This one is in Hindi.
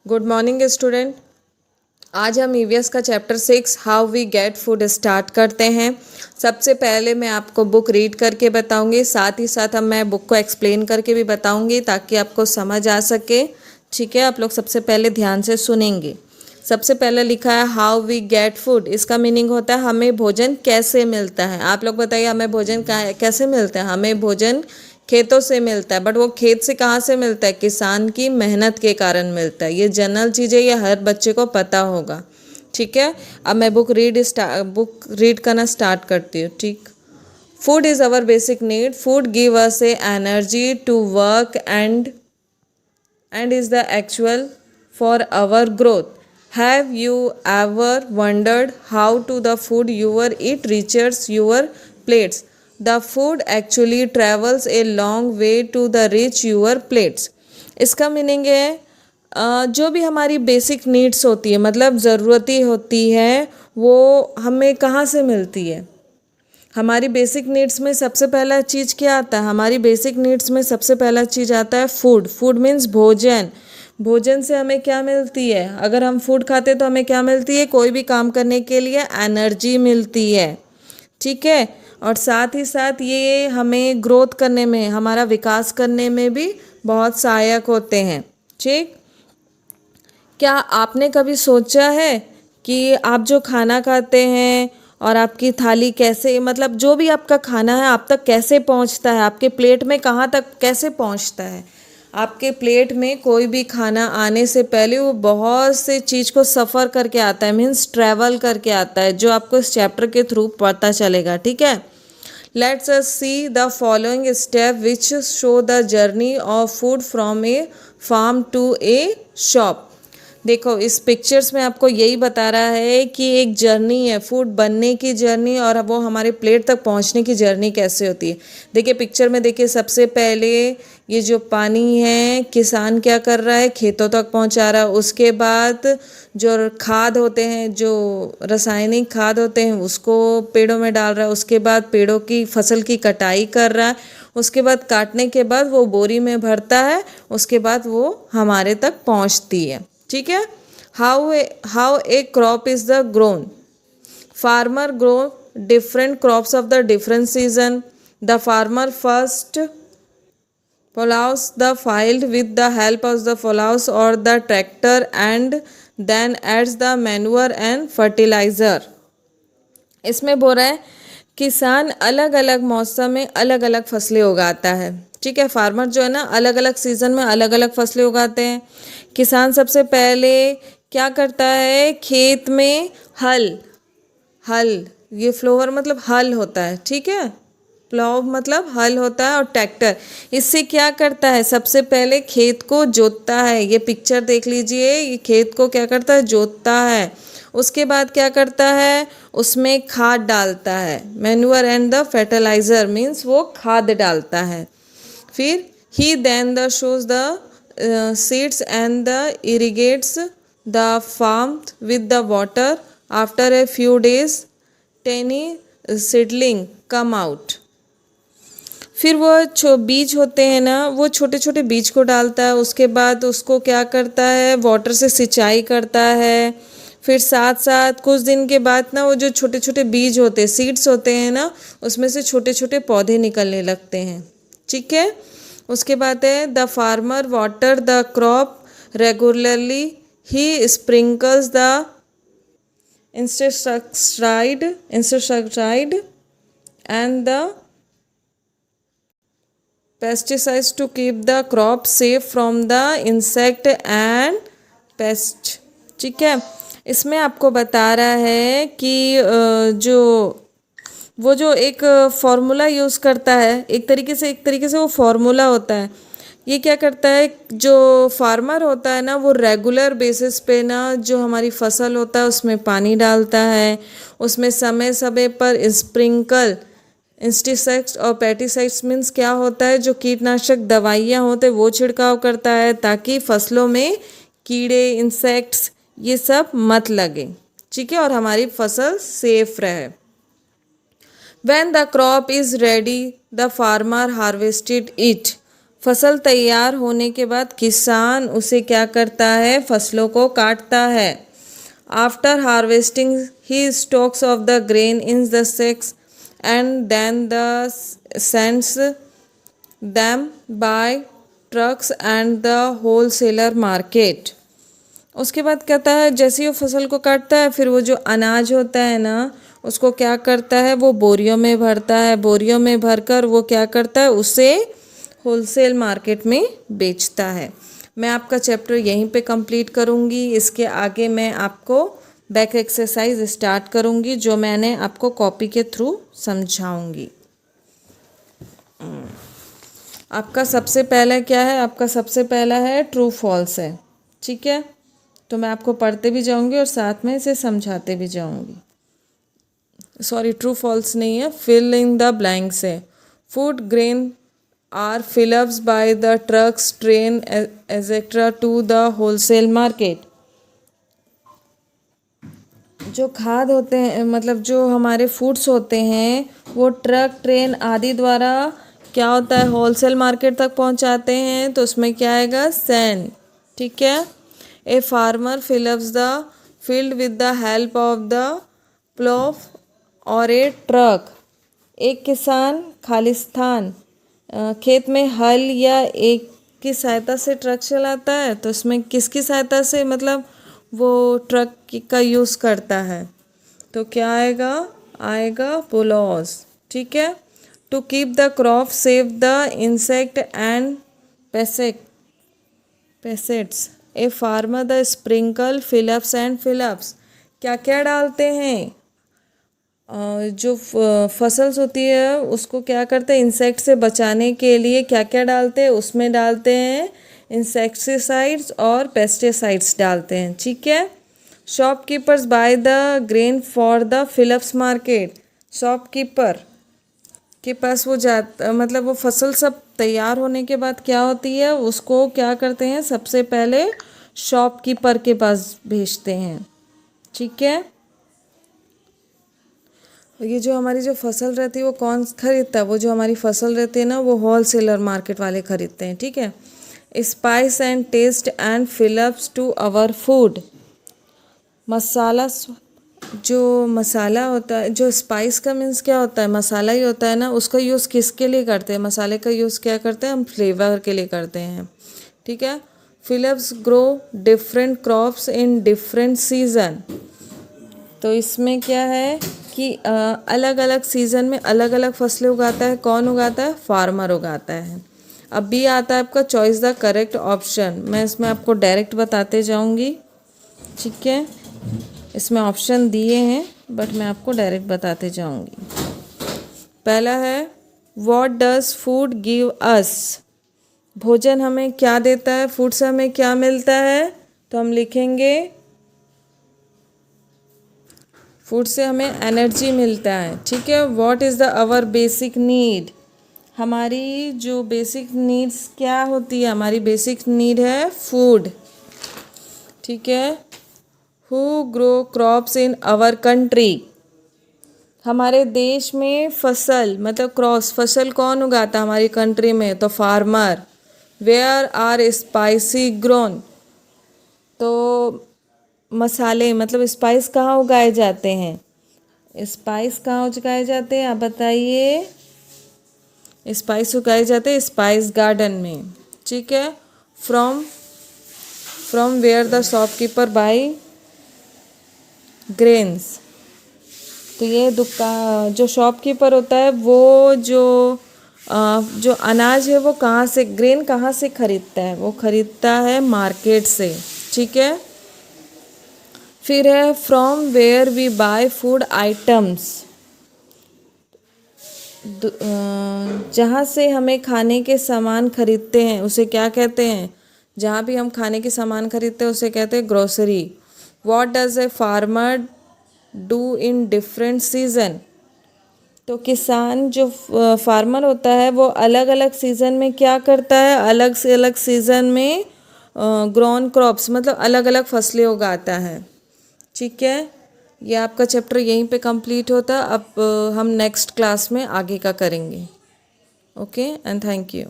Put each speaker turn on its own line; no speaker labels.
Good morning student. आज हम ईवीएस का chapter 6 how we get food start करते हैं। सबसे पहले मैं आपको बुक रीड करके बताऊंगी, साथ ही साथ मैं बुक को एक्सप्लेन करके भी बताऊंगी ताकि आपको समझ आ सके। ठीक है, आप लोग सबसे पहले ध्यान से सुनेंगे। सबसे पहले लिखा है हाउ वी गेट फूड। इसका मीनिंग होता है हमें भोजन कैसे मिलता है। आप लोग बताइए हमें भोजन कैसे मिलता है। हमें भोजन खेतों से मिलता है, बट वो खेत से कहाँ से मिलता है? किसान की मेहनत के कारण मिलता है। ये जनरल चीज़ है, ये हर बच्चे को पता होगा। ठीक है, अब मैं बुक रीड करना स्टार्ट करती हूँ। ठीक, food is our basic need. Food give us a energy to work and is the actual for our growth. Have you ever wondered how to the food you eat reaches your plates? The food actually travels a long way to the reach your plates. इसका मीनिंग है जो भी हमारी बेसिक नीड्स होती है, मतलब ज़रूरतें होती है, वो हमें कहाँ से मिलती है। हमारी बेसिक नीड्स में सबसे पहला चीज़ क्या आता है? हमारी बेसिक नीड्स में सबसे पहला चीज़ आता है फूड। फूड मीन्स भोजन। भोजन से हमें क्या मिलती है? अगर हम फूड खाते तो हमें क्या मिलती है? कोई भी काम करने के लिए एनर्जी मिलती है। ठीक है, और साथ ही साथ ये हमें ग्रोथ करने में, हमारा विकास करने में भी बहुत सहायक होते हैं। ठीक, क्या आपने कभी सोचा है कि आप जो खाना खाते हैं और आपकी थाली कैसे, मतलब जो भी आपका खाना है आप तक कैसे पहुंचता है? आपके प्लेट में कहाँ तक कैसे पहुंचता है? आपके प्लेट में कोई भी खाना आने से पहले वो बहुत से चीज़ को सफ़र करके आता है, मीन्स ट्रैवल करके आता है, जो आपको इस चैप्टर के थ्रू पता चलेगा। ठीक है, let's us see the following step which show the journey of food from a farm to a shop. देखो, इस पिक्चर्स में आपको यही बता रहा है कि एक जर्नी है, फूड बनने की जर्नी, और वो हमारे प्लेट तक पहुंचने की जर्नी कैसे होती है। देखिए पिक्चर में, देखिए सबसे पहले ये जो पानी है, किसान क्या कर रहा है? खेतों तक पहुंचा रहा है। उसके बाद जो खाद होते हैं, जो रासायनिक खाद होते हैं, उसको पेड़ों में डाल रहा है। उसके बाद पेड़ों की फसल की कटाई कर रहा है। उसके बाद काटने के बाद वो बोरी में भरता है। उसके बाद वो हमारे तक पहुंचती है। ठीक है, how a crop is the grown. Farmer grow different crops of the different season. The farmer first plows the field with the help of the plows or the tractor and then adds the manure and fertilizer. इसमें बोल रहा है किसान अलग अलग मौसम में अलग अलग फसलें उगाता है। ठीक है, फार्मर जो है ना, अलग अलग सीजन में अलग अलग फसलें उगाते हैं। किसान सबसे पहले क्या करता है? खेत में हल, ये फ्लोवर मतलब हल होता है। ठीक है, प्लाव मतलब हल होता है, और ट्रैक्टर इससे क्या करता है? सबसे पहले खेत को जोतता है। ये पिक्चर देख लीजिए, ये खेत को क्या करता है? जोतता है। उसके बाद क्या करता है? उसमें खाद डालता है। Manure and the fertilizer means वो खाद डालता है। फिर he then the sows the seeds and the irrigates the farm with the water. After a few days tiny seedling come out. फिर वो बीज होते हैं ना, वो छोटे छोटे बीज को डालता है। उसके बाद उसको क्या करता है? वाटर से सिंचाई करता है। फिर साथ साथ कुछ दिन के बाद ना, वो जो छोटे छोटे बीज होते हैं, सीड्स होते हैं ना, उसमें से छोटे छोटे पौधे निकलने लगते हैं। ठीक है, उसके बाद है the farmer water the crop regularly. He sprinkles the insecticide and the pesticides to keep the crop safe from the insect and pest. ठीक है, इसमें आपको बता रहा है कि जो एक फॉर्मूला यूज़ करता है, एक तरीके से वो फॉर्मूला होता है। ये क्या करता है? जो फार्मर होता है ना, वो रेगुलर बेसिस पे ना, जो हमारी फसल होता है उसमें पानी डालता है। उसमें समय समय पर स्प्रिंकल इंस्टिसाइड्स और पेस्टिसाइड्स मीन्स क्या होता है? जो कीटनाशक दवाइयाँ होते हैं वो छिड़काव करता है, ताकि फसलों में कीड़े, इंसेक्ट्स ये सब मत लगे। ठीक है, और हमारी फसल सेफ रहे। When the crop is ready, the farmer harvested it. फसल तैयार होने के बाद किसान उसे क्या करता है, फसलों को काटता है। After harvesting he stocks of the grain in the sacks and then the sends them by trucks and the wholesaler market। उसके बाद कहता है जैसे ही वो फसल को काटता है फिर वो जो अनाज होता है ना उसको क्या करता है, वो बोरियों में भरता है। बोरियों में भरकर वो क्या करता है, उसे होलसेल मार्केट में बेचता है। मैं आपका चैप्टर यहीं पे कंप्लीट करूँगी। इसके आगे मैं आपको बैक एक्सरसाइज स्टार्ट करूँगी जो मैंने आपको कॉपी के थ्रू समझाऊँगी। आपका सबसे पहला क्या है, आपका सबसे पहला है ट्रू फॉल्स है, ठीक है। तो मैं आपको पढ़ते भी जाऊंगी और साथ में इसे समझाते भी जाऊंगी। सॉरी, ट्रू फॉल्स नहीं है, फिल इन द ब्लैंक्स है। Food grain are filled up by the trucks train etcetera to the wholesale market. जो खाद होते हैं मतलब जो हमारे फूड्स होते हैं वो ट्रक ट्रेन आदि द्वारा क्या होता है, होलसेल मार्केट तक पहुंचाते हैं। तो उसमें क्या आएगा, सैंड, ठीक है। A farmer fills up the field with the help of the plough और ए ट्रक। एक किसान खालिस्तान खेत में हल या एक की सहायता से ट्रक चलाता है। तो उसमें किसकी सहायता से, मतलब वो ट्रक का यूज़ करता है। तो क्या आएगा, आएगा पुलोज, ठीक है। To keep the crop save the insect and pests a farmer the sprinkle fill ups and fill ups. क्या क्या डालते हैं, जो फसल्स होती है उसको क्या करते हैं, इंसेक्ट से बचाने के लिए क्या क्या डालते हैं, उसमें डालते हैं इंसेक्टिसाइड्स और पेस्टिसाइड्स डालते हैं, ठीक है। Shopkeepers by the grain for the fill-ups market. Shopkeeper के पास वो मतलब वो फसल सब तैयार होने के बाद क्या होती है, उसको क्या करते हैं, सबसे पहले शॉपकीपर के पास भेजते हैं, ठीक है। ये जो हमारी जो फसल रहती है वो कौन खरीदता है, वो जो हमारी फसल रहती है ना वो होलसेलर मार्केट वाले खरीदते हैं, ठीक है। Spice and taste and fills up to our food. Masala, जो मसाला होता है, जो स्पाइस का मीन्स क्या होता है, मसाला ही होता है ना। उसका यूज़ किसके लिए करते हैं, मसाले का यूज़ क्या करते हैं, हम फ्लेवर के लिए करते हैं, ठीक है। Fill-ups grow different crops in different season. तो इसमें क्या है कि अलग अलग सीज़न में अलग अलग फसलें उगाता है। कौन उगाता है, फार्मर उगाता है। अब भी आता है आपका चॉइस द करेक्ट ऑप्शन। मैं इसमें आपको डायरेक्ट बताते जाऊंगी, ठीक है। इसमें ऑप्शन दिए हैं बट मैं आपको डायरेक्ट बताते जाऊंगी। पहला है व्हाट डज फूड गिव अस। भोजन हमें क्या देता है, फूड से हमें क्या मिलता है। तो हम लिखेंगे फूड से हमें एनर्जी मिलता है, ठीक है। What is the our basic need. हमारी जो बेसिक नीड्स क्या होती है, हमारी बेसिक नीड है फूड, ठीक है। Who grow crops in our country. हमारे देश में फसल मतलब क्रॉस फसल कौन उगाता है हमारी कंट्री में, तो farmer. Where are spicy grown. तो मसाले मतलब स्पाइस कहाँ उगाए जाते हैं, स्पाइस कहाँ उगाए जाते हैं, आप बताइए। स्पाइस उगाए जाते हैं स्पाइस गार्डन में, ठीक है। From where the shopkeeper buy grains. तो ये जो शॉपकीपर होता है वो जो अनाज है वो कहाँ से, ग्रेन कहाँ से खरीदता है, वो खरीदता है मार्केट से, ठीक है। फिर है from where we buy food items. जहाँ से हमें खाने के सामान खरीदते हैं उसे क्या कहते हैं, जहाँ भी हम खाने के सामान खरीदते हैं उसे कहते हैं grocery. What does a farmer do in different season. तो किसान जो फार्मर होता है वो अलग अलग सीज़न में क्या करता है, अलग से अलग सीज़न में ग्रोन क्रॉप्स मतलब अलग अलग फसलें उगाता है, ठीक है। ये आपका चैप्टर यहीं पे कंप्लीट होता है। अब हम नेक्स्ट क्लास में आगे का करेंगे। Okay and thank you.